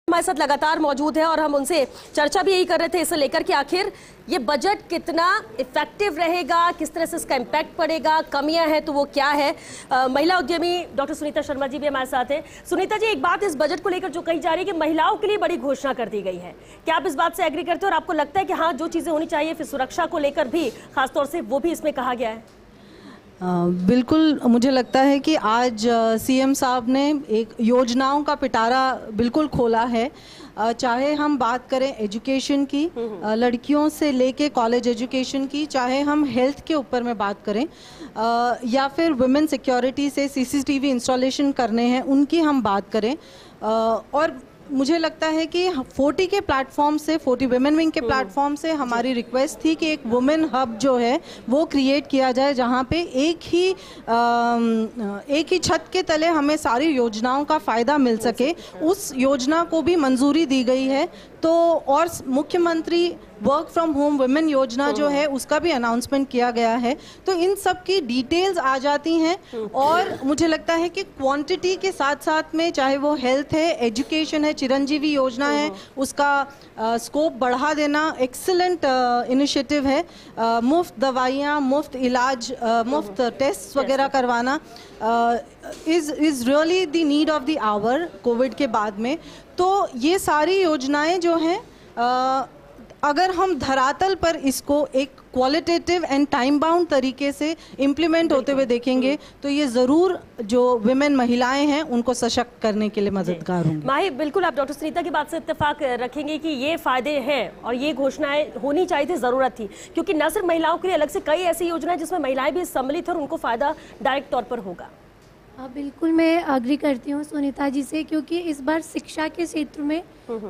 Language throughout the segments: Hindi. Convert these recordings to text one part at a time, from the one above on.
हमारे साथ लगातार मौजूद है और हम उनसे चर्चा भी यही कर रहे थे इसे लेकर कि आखिर ये बजट कितना इफेक्टिव रहेगा, किस तरह से इसका इम्पैक्ट पड़ेगा, कमियां हैं तो वो क्या है। महिला उद्यमी डॉक्टर सुनीता शर्मा जी भी हमारे साथ हैं। सुनीता जी, एक बात इस बजट को लेकर जो कही जा रही है कि महिलाओं के लिए बड़ी घोषणा कर दी गई है, क्या आप इस बात से एग्री करते हो और आपको लगता है कि हाँ जो चीजें होनी चाहिए फिर सुरक्षा को लेकर भी खासतौर से वो भी इसमें कहा गया है? बिल्कुल, मुझे लगता है कि आज सीएम साहब ने एक योजनाओं का पिटारा बिल्कुल खोला है। चाहे हम बात करें एजुकेशन की, लड़कियों से लेके कॉलेज एजुकेशन की, चाहे हम हेल्थ के ऊपर में बात करें, या फिर वुमेन सिक्योरिटी से सीसीटीवी इंस्टॉलेशन करने हैं उनकी हम बात करें, और मुझे लगता है कि 40 के प्लेटफॉर्म से, 40 वुमेन विंग के प्लेटफॉर्म से हमारी रिक्वेस्ट थी कि एक वुमेन हब जो है वो क्रिएट किया जाए, जहाँ पे एक ही छत के तले हमें सारी योजनाओं का फ़ायदा मिल सके। उस योजना को भी मंजूरी दी गई है। तो और मुख्यमंत्री वर्क फ्रॉम होम वुमेन योजना जो है उसका भी अनाउंसमेंट किया गया है। तो इन सब की डिटेल्स आ जाती हैं और मुझे लगता है कि क्वांटिटी के साथ साथ में, चाहे वो हेल्थ है, एजुकेशन है, चिरंजीवी योजना है, उसका स्कोप बढ़ा देना एक्सीलेंट इनिशिएटिव है। मुफ्त दवाइयाँ, मुफ्त इलाज, मुफ्त टेस्ट वगैरह करवाना is really the need of the hour covid के बाद में। तो ये सारी योजनाएं जो हैं, अगर हम धरातल पर इसको एक क्वालिटेटिव एंड टाइम बाउंड तरीके से इम्प्लीमेंट होते हुए देखेंगे तो ये ज़रूर जो विमेन महिलाएं हैं उनको सशक्त करने के लिए मददगार होंगे। माही, बिल्कुल आप डॉक्टर सुनीता की बात से इत्तेफाक रखेंगे कि ये फायदे हैं और ये घोषणाएं होनी चाहिए थी, ज़रूरत थी, क्योंकि न सिर्फ महिलाओं के लिए अलग से कई ऐसी योजनाएं जिसमें महिलाएं भी सम्मिलित हैं और उनको फ़ायदा डायरेक्ट तौर पर होगा। बिल्कुल, मैं अग्री करती हूँ सुनीता जी से, क्योंकि इस बार शिक्षा के क्षेत्र में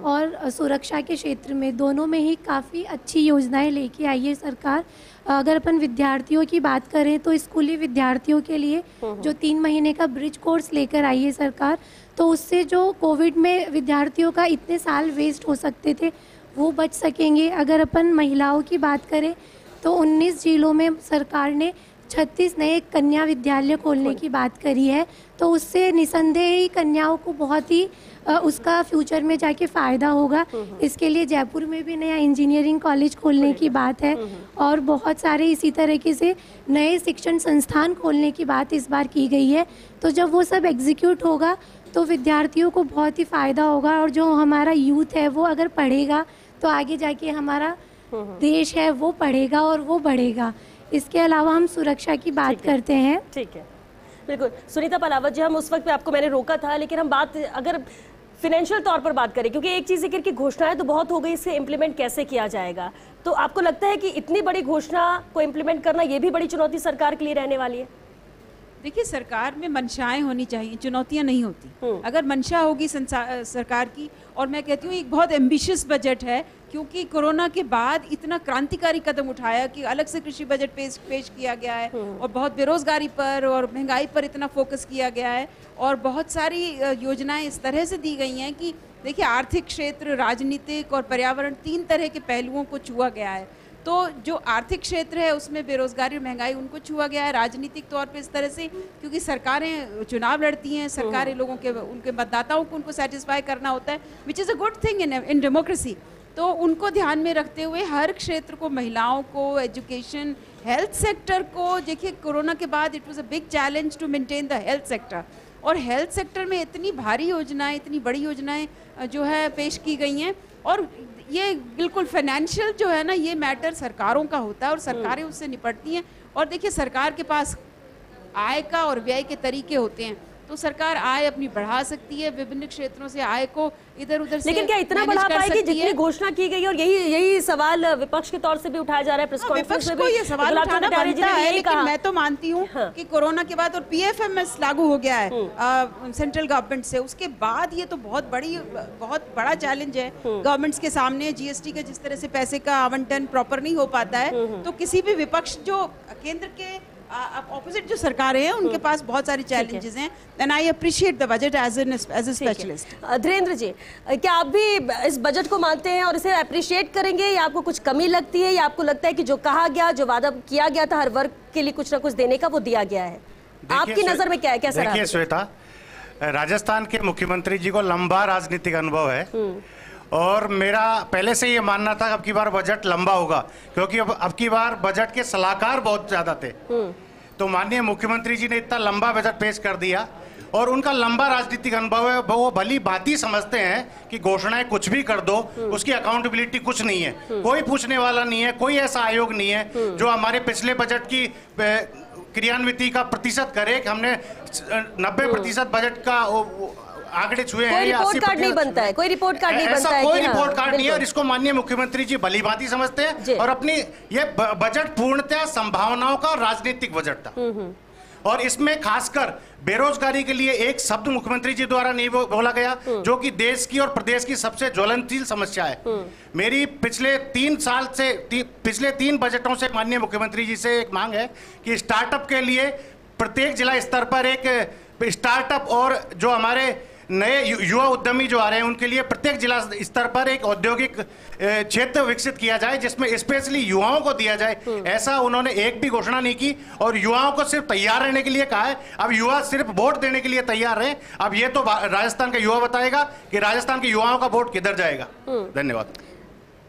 और सुरक्षा के क्षेत्र में दोनों में ही काफ़ी अच्छी योजनाएं लेके आई है सरकार। अगर अपन विद्यार्थियों की बात करें तो स्कूली विद्यार्थियों के लिए जो 3 महीने का ब्रिज कोर्स लेकर आई है सरकार, तो उससे जो कोविड में विद्यार्थियों का इतने साल वेस्ट हो सकते थे वो बच सकेंगे। अगर अपन महिलाओं की बात करें तो 19 जिलों में सरकार ने 36 नए कन्या विद्यालय खोलने की बात करी है। तो उससे निसंदेह ही कन्याओं को बहुत ही उसका फ्यूचर में जाके फ़ायदा होगा। इसके लिए जयपुर में भी नया इंजीनियरिंग कॉलेज खोलने की बात है और बहुत सारे इसी तरीके से नए शिक्षण संस्थान खोलने की बात इस बार की गई है। तो जब वो सब एग्जीक्यूट होगा तो विद्यार्थियों को बहुत ही फ़ायदा होगा और जो हमारा यूथ है वो अगर पढ़ेगा तो आगे जाके हमारा देश है वो पढ़ेगा और वो बढ़ेगा। इसके अलावा हम सुरक्षा की बात करते हैं। ठीक है, बिल्कुल सुनीता पलावत जी, हम उस वक्त पे आपको मैंने रोका था, लेकिन हम बात अगर फिनेंशियल तौर पर बात करें, क्योंकि एक चीज़ जिक्र की घोषणाएं तो बहुत हो गई, इससे इम्प्लीमेंट कैसे किया जाएगा, तो आपको लगता है कि इतनी बड़ी घोषणा को इम्प्लीमेंट करना ये भी बड़ी चुनौती सरकार के लिए रहने वाली है? देखिए, सरकार में मंशाएं होनी चाहिए, चुनौतियां नहीं होती। अगर मंशा होगी सरकार की, और मैं कहती हूँ एक बहुत एम्बिशियस बजट है, क्योंकि कोरोना के बाद इतना क्रांतिकारी कदम उठाया कि अलग से कृषि बजट पेश किया गया है और बहुत बेरोजगारी पर और महंगाई पर इतना फोकस किया गया है और बहुत सारी योजनाएं इस तरह से दी गई हैं कि देखिए आर्थिक क्षेत्र, राजनीतिक और पर्यावरण 3 तरह के पहलुओं को छुआ गया है। तो जो आर्थिक क्षेत्र है उसमें बेरोजगारी और महंगाई उनको छुआ गया है, राजनीतिक तौर पे इस तरह से क्योंकि सरकारें चुनाव लड़ती हैं, सरकारें लोगों के उनके मतदाताओं को उनको सेटिस्फाई करना होता है, which is a good thing in democracy. तो उनको ध्यान में रखते हुए हर क्षेत्र को, महिलाओं को, एजुकेशन, हेल्थ सेक्टर को, देखिए कोरोना के बाद it was a big challenge to maintain the health sector, और हेल्थ सेक्टर में इतनी भारी योजनाएं, इतनी बड़ी योजनाएं जो है पेश की गई हैं। और ये बिल्कुल फाइनेंशियल जो है ना, ये मैटर सरकारों का होता है और सरकारें उससे निपटती हैं। और देखिए सरकार के पास आय का और व्यय के तरीके होते हैं, तो सरकार आय अपनी बढ़ा सकती है, विभिन्न क्षेत्रों से आय को इधर उधर से, लेकिन क्या इतना बढ़ा पाएगी जितनी घोषणा की गई? और यही सवाल विपक्ष के तौर से भी उठाया जा रहा है प्रेस कॉन्फ्रेंस में भी। ये सवाल उठाना बनता है, लेकिन मैं तो मानती हूँ कि कोरोना के बाद और पीएफएमएस लागू हो गया है सेंट्रल गवर्नमेंट से, उसके बाद ये तो बहुत बड़ा चैलेंज है गवर्नमेंट्स के सामने। जीएसटी के जिस तरह से पैसे का आवंटन प्रॉपर नहीं हो पाता है, तो किसी भी विपक्ष जो केंद्र के ऑपोजिट जो सरकारें हैं उनके पास बहुत सारी चैलेंजेस हैं। And I appreciate the budget as a specialist. Dhirendra ji, क्या आप भी इस बजट को मानते हैं और इसे अप्रिशिएट करेंगे, या आपको कुछ कमी लगती है, या आपको लगता है कि जो कहा गया, जो वादा किया गया था हर वर्ग के लिए कुछ ना कुछ देने का, वो दिया गया है? आपकी नजर में क्या है, कैसा रहा? देखिए श्वेता, राजस्थान के मुख्यमंत्री जी को लंबा राजनीतिक अनुभव है और मेरा पहले से ये मानना था अब की बार बजट लंबा होगा, क्योंकि अब की बार बजट के सलाहकार बहुत ज्यादा थे। तो माननीय मुख्यमंत्री जी ने इतना लंबा बजट पेश कर दिया और उनका लंबा राजनीतिक अनुभव है। वो भली भांति समझते हैं कि घोषणाएं कुछ भी कर दो, उसकी अकाउंटेबिलिटी कुछ नहीं है, कोई पूछने वाला नहीं है, कोई ऐसा आयोग नहीं है जो हमारे पिछले बजट की क्रियान्विति का प्रतिशत करे कि हमने 90% बजट का आंकड़े छुए हैं या 80% रिपोर्ट कार्ड नहीं बनता है, कोई रिपोर्ट कार्ड नहीं बनता है, कोई रिपोर्ट कार्ड नहीं है। और इसको माननीय मुख्यमंत्री जी भली भांति समझते हैं और अपनी ये बजट पूर्णतः संभावनाओं का राजनीतिक बजट था और इसमें खासकर बेरोजगारी के लिए एक शब्द मुख्यमंत्री जी द्वारा नहीं बोला गया, जो कि देश की और प्रदेश की सबसे ज्वलनशील समस्या है। मेरी पिछले 3 बजटों से माननीय मुख्यमंत्री जी से एक मांग है कि स्टार्टअप के लिए प्रत्येक जिला स्तर पर एक स्टार्टअप और जो हमारे नए युवा उद्यमी जो आ रहे हैं उनके लिए प्रत्येक जिला स्तर पर एक औद्योगिक क्षेत्र विकसित किया जाए जिसमें स्पेशली युवाओं को दिया जाए। ऐसा उन्होंने एक भी घोषणा नहीं की और युवाओं को सिर्फ तैयार रहने के लिए कहा है। अब युवा सिर्फ वोट देने के लिए तैयार रहे। अब ये तो राजस्थान का युवा बताएगा कि राजस्थान के युवाओं का वोट किधर जाएगा। धन्यवाद।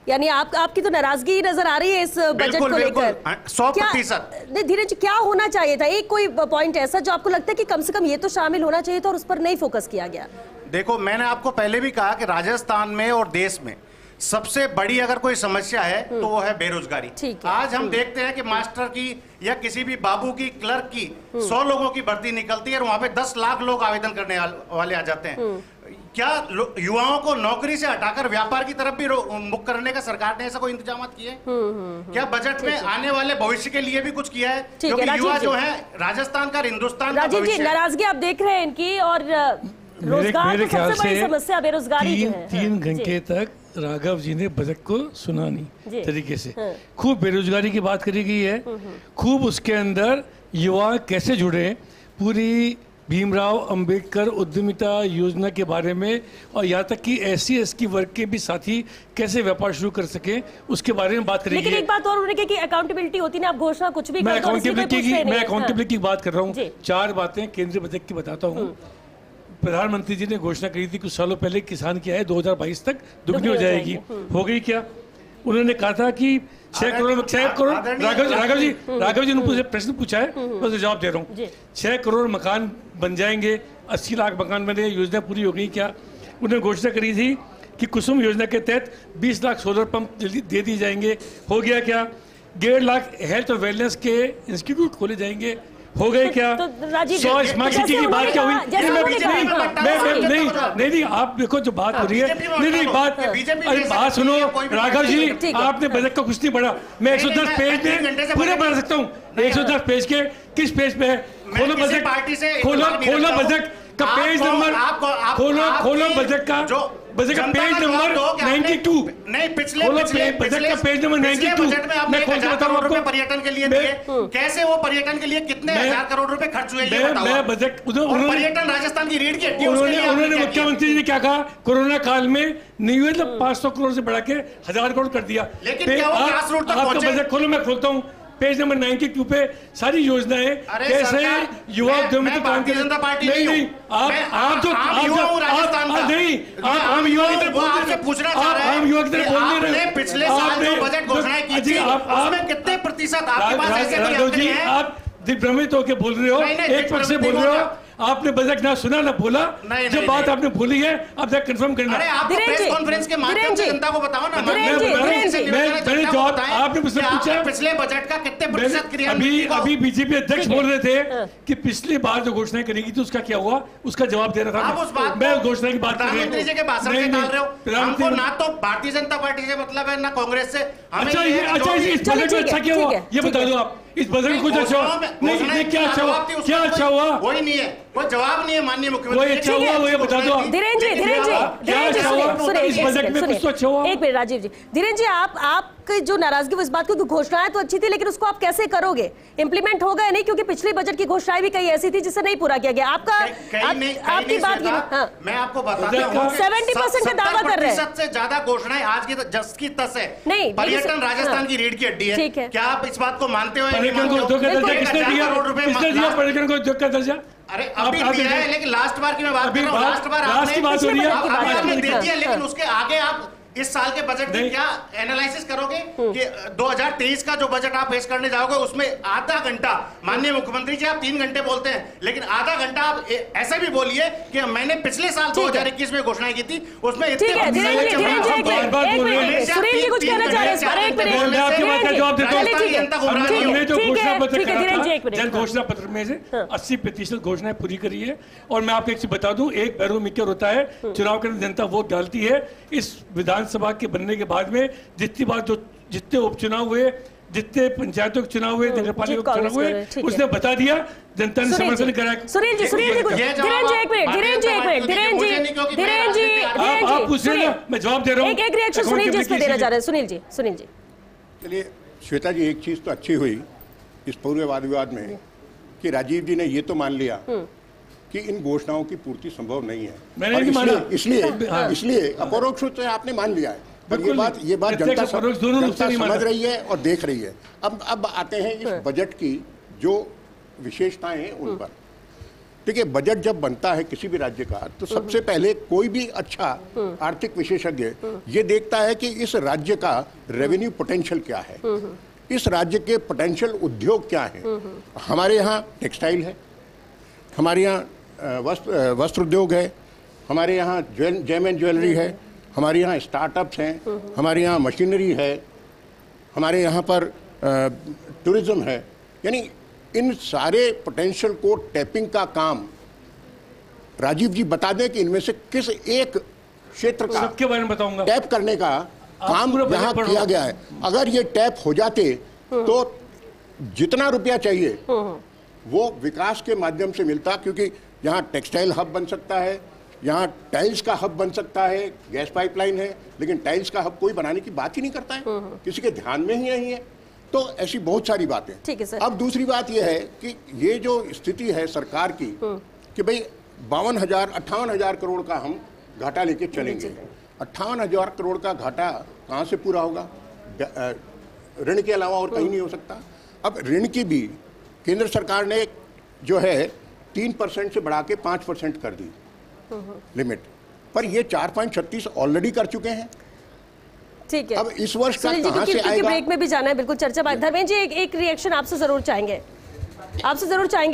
यानी आपकी तो नाराजगी नजर आ रही है इस बजट को लेकर 100%। धीरज जी, क्या होना चाहिए था? एक कोई पॉइंट ऐसा जो आपको लगता है कि कम से कम ये तो शामिल होना चाहिए था और उस पर नहीं फोकस किया गया? देखो, मैंने आपको पहले भी कहा कि राजस्थान में और देश में सबसे बड़ी अगर कोई समस्या है तो वो है बेरोजगारी। आज हम देखते हैं कि मास्टर की या किसी भी बाबू की, क्लर्क की 100 लोगों की भर्ती निकलती है और वहां पे 10 लाख लोग आवेदन करने वाले आ जाते हैं। क्या युवाओं को नौकरी से हटाकर व्यापार की तरफ भी मुख करने का सरकार ने ऐसा कोई इंतजाम किए? क्या बजट में आने वाले भविष्य के लिए भी कुछ किया है? क्योंकि युवा जो है राजस्थान का, हिंदुस्तान का राजीव जी, नाराजगी आप देख रहे हैं इनकी और रोजगार मेरे तो सबसे बड़ी समस्या बेरोजगारी जो है। 3 घंटे तक राघव जी ने बजट को सुना नहीं तरीके से। खूब बेरोजगारी की बात करी गई है, खूब उसके अंदर युवा कैसे जुड़े, पूरी भीमराव अंबेडकर उद्यमिता योजना के बारे में और यहाँ तक कि SC/ST वर्ग के भी साथी कैसे व्यापार शुरू कर सके उसके बारे में बात करेंगे। लेकिन एक बात और उन्होंने कि अकाउंटेबिलिटी होती है, आप घोषणा कुछ भी मैं अकाउंटेबिलिटी की बात कर रहा हूँ। 4 बातें केंद्रीय बजट की बताता हूँ। प्रधानमंत्री जी ने घोषणा करी थी कुछ सालों पहले किसान की आय 2022 तक दुगनी हो जाएगी। हो गई क्या? उन्होंने कहा था कि 6 करोड़ राघव जी ने मुझे प्रश्न पूछा है, मैं जवाब दे रहा हूँ। 6 करोड़ मकान बन जाएंगे, 80 लाख मकान बने, योजना पूरी हो गई क्या? उन्होंने घोषणा करी थी कि कुसुम योजना के तहत 20 लाख सोलर पंप दे दिए जाएंगे। हो गया क्या? 1.5 लाख हेल्थ और वेलनेस के इंस्टीट्यूट खोले जाएंगे। हो गए क्या? 100 स्मार्ट सिटी की बात क्या हुई? नहीं, आप देखो जो बात हो रही है, नहीं बात, अरे बात सुनो राघव जी, आपने बजट का कुछ नहीं पढ़ा। मैं 110 पेज में पूरे पढ़ा सकता हूँ। 110 पेज के किस पेज पे है? खोलो बजट, खोलो बजट का पेज नंबर, खोलो बजट का पेज नंबर 92। नहीं, पिछले बजट का पेज नंबर 92 मैं खोल के बताऊं आपको। पर्यटन के लिए दिए, कैसे वो पर्यटन के लिए कितने हजार करोड़ रुपए खर्च हुए ये बताओ। मैं बजट पर्यटन राजस्थान की रीढ़ की हड्डी है। उन्होंने मुख्यमंत्री ने क्या कहा? कोरोना काल में नहीं हुए तो 500 करोड़ से बढ़ा के 1000 करोड़ कर दिया। लेकिन आपका बजट खोलो, मैं खोलता हूँ पेज नंबर 92 पे सारी योजनाएं कैसे युवा उद्यमी को काम करें। नहीं, आप आम युवा की तरफ बोल रहे हैं। पिछले साल जो बजट घोषणाएं की थी उसमें कितने प्रतिशत आपके पास ऐसे राघव जी, आप दिग्भ्रमित होकर बोल रहे हो, एक पक्ष से बोल रहे हो। आपने बजट ना सुना ना बोला। जो बात आपने बोली है आप जरा कंफर्म करना। अरे आप प्रेस कॉन्फ्रेंस के माध्यम से जनता को बताओ ना। मैंने जवाब, आपने मुझसे पूछा पिछले बजट का कितने प्रतिशत क्रियान्वित। अभी बीजेपी अध्यक्ष बोल रहे थे कि पिछली बार जो घोषणा करेगी तो उसका क्या हुआ, उसका जवाब दे रहा था। मैं घोषणा की बात कर रहा हूं। प्रधानमंत्री जी के भाषण में डाल रहे हो। हमको ना तो भारतीय जनता पार्टी से मतलब है ना कांग्रेस से। अच्छा, इस बजट में अच्छा क्या हुआ ये बता दो आप। इस बजट में कुछ अच्छा हुआ नहीं? क्या अच्छा हुआ? क्या अच्छा हुआ? वही नहीं है, कोई जवाब नहीं है माननीय मुख्यमंत्री। वही अच्छा हुआ वो ये बता दो। धीरेन जी, इस बजट में कुछ तो अच्छा हुआ? एक मिनट राजीव जी, धीरेन जी, आपकी जो नाराजगी वो इस बात की घोषणाएं तो अच्छी थी लेकिन उसको आप कैसे करोगे? इम्प्लीमेंट होगा नहीं, क्योंकि पिछली बजट की घोषणाएं भी कई ऐसी थी जिसे नहीं पूरा किया गया। आपकी बात मैं आपको बताता हूं 70% का दावा कर रहे हैं। सबसे ज्यादा घोषणाएं आज की जस की तस है। नहीं, पर्यटन राजस्थान की रीढ़ की हड्डी है। क्या आप इस बात को मानते हो? पर्यटन को उद्योग का दर्जा किसने दिया? पर्यटन को उद्योग का दर्जा अरे अभी दिया है, लेकिन लास्ट बार की मैं बात कर रहा हूँ। लास्ट बार आपने दे दिया, लेकिन उसके आगे आप इस साल के बजट में क्या एनालिसिस करोगे कि 2023 का जो बजट आप पेश करने जाओगे उसमें आधा घंटा, माननीय मुख्यमंत्री जी आप 3 घंटे बोलते हैं, लेकिन आधा घंटा आप ऐसे भी बोलिए कि मैंने पिछले साल 2021 में घोषणाएं की थी, उसमें सुनील जी कुछ कहना चाह रहे हैं। जन घोषणा पत्र में से 80% घोषणाएं पूरी करी है। और मैं आपको एक चीज बता दूं, एक बैरोमीटर होता है, चुनाव के लिए जनता वोट डालती है। इस विधानसभा के बनने के बाद में जितनी बार जो जितने उपचुनाव हुए, जितने पंचायतों के चुनाव हुए, नगर पालिका के चुनाव हुए, उसने बता दिया, जनता ने समर्थन करा। सुनील जी एक मिनट, आप पूछ रहे हैं, मैं जवाब दे रहा हूँ। एक रिएक्शन सुनील जी इस पे देना चाह रहे हैं। सुनील जी चलिए श्वेता जी, एक चीज तो अच्छी हुई इस पूरे वाद विवाद में कि राजीव जी ने ये तो मान लिया कि इन घोषणाओं की पूर्ति संभव नहीं है। मैंने नहीं माना। इसलिए अपरोक्ष रूप से आपने मान लिया है, पर ये बात जनता समझ रही है और देख रही है। अब आते हैं इस बजट की जो विशेषताएं हैं उन पर। ठीक है, बजट जब बनता है किसी भी राज्य का तो सबसे पहले कोई भी अच्छा आर्थिक विशेषज्ञ ये देखता है कि इस राज्य का रेवेन्यू पोटेंशियल क्या है, इस राज्य के पोटेंशियल उद्योग क्या है। हमारे यहाँ टेक्सटाइल है, हमारे यहाँ वस्त्र उद्योग है, हमारे यहाँ जेम एंड ज्वेलरी है, हमारे यहाँ स्टार्टअप्स हैं, हमारे यहाँ मशीनरी है, हमारे यहाँ पर टूरिज्म है। यानी इन सारे पोटेंशियल को टैपिंग का काम राजीव जी बता दें कि इनमें से किस एक क्षेत्र का सबके बारे में बताऊंगा टैप करने का काम यहाँ किया गया है। अगर ये टैप हो जाते तो जितना रुपया चाहिए वो विकास के माध्यम से मिलता, क्योंकि यहाँ टेक्सटाइल हब बन सकता है, यहाँ टाइल्स का हब बन सकता है, गैस पाइपलाइन है, लेकिन टाइल्स का हब कोई बनाने की बात ही नहीं करता है, किसी के ध्यान में ही नहीं है। तो ऐसी बहुत सारी बातें। ठीक है सर। अब दूसरी बात यह है कि ये जो स्थिति है सरकार की कि भाई 58,000 करोड़ का हम घाटा लेके चलेंगे। 58,000 करोड़ का घाटा कहाँ से पूरा होगा? ऋण के अलावा और कहीं नहीं हो सकता। अब ऋण की भी केंद्र सरकार ने जो है 3% से बढ़ा के 5% कर दी लिमिट, पर ये 4.36 ऑलरेडी कर चुके हैं। ठीक है, अब इस वर्ष का कहां से आएगा? ब्रेक में भी जाना है, बिल्कुल चर्चा बात। धर्मेंद्र जी एक रिएक्शन आपसे जरूर चाहेंगे,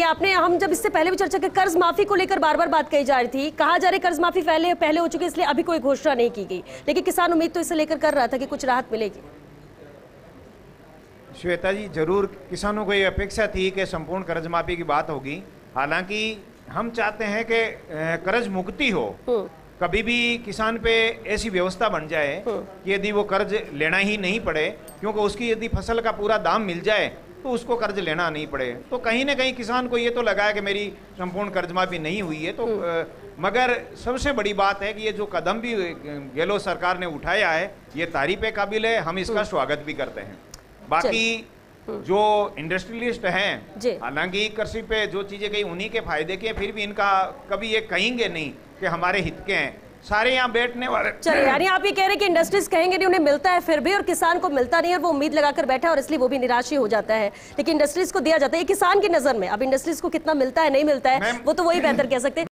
आपने हम जब इससे पहले भी चर्चा की, कर्ज माफी को लेकर बार बार बात कही जा रही थी, कहा जा रहा है कर्ज माफी पहले हो चुकी है इसलिए अभी कोई घोषणा नहीं की गई, लेकिन किसान उम्मीद तो इसे लेकर कर रहा था कि कुछ राहत मिलेगी। श्वेता जी, जरूर किसानों को ये अपेक्षा थी कि संपूर्ण कर्ज माफी की बात होगी। हालांकि हम चाहते हैं कि कर्ज मुक्ति हो, कभी भी किसान पे ऐसी व्यवस्था बन जाए कि यदि वो कर्ज लेना ही नहीं पड़े, क्योंकि उसकी यदि फसल का पूरा दाम मिल जाए तो उसको कर्ज लेना नहीं पड़े। तो कहीं ना कहीं किसान को ये तो लगा है कि मेरी संपूर्ण कर्ज माफी नहीं हुई है। तो मगर सबसे बड़ी बात है कि ये जो कदम भी गहलोत सरकार ने उठाया है ये तारीफ काबिल है, हम इसका स्वागत भी करते हैं। बाकी जो इंडस्ट्रियलिस्ट हैं, हालांकि कृषि पे जो चीजें कही उन्हीं के फायदे के, फिर भी इनका कभी ये कहेंगे नहीं कि हमारे हित के हैं। सारे यहाँ बैठने वाले, चलिए यानी आप ये कह रहे हैं कि इंडस्ट्रीज कहेंगे नहीं, उन्हें मिलता है फिर भी, और किसान को मिलता नहीं है और वो उम्मीद लगाकर बैठा है और इसलिए वो भी निराश ही हो जाता है, लेकिन इंडस्ट्रीज को दिया जाता है। ये किसान की नजर में अब इंडस्ट्रीज को कितना मिलता है नहीं मिलता है वो तो वही बेहतर कह सकते हैं।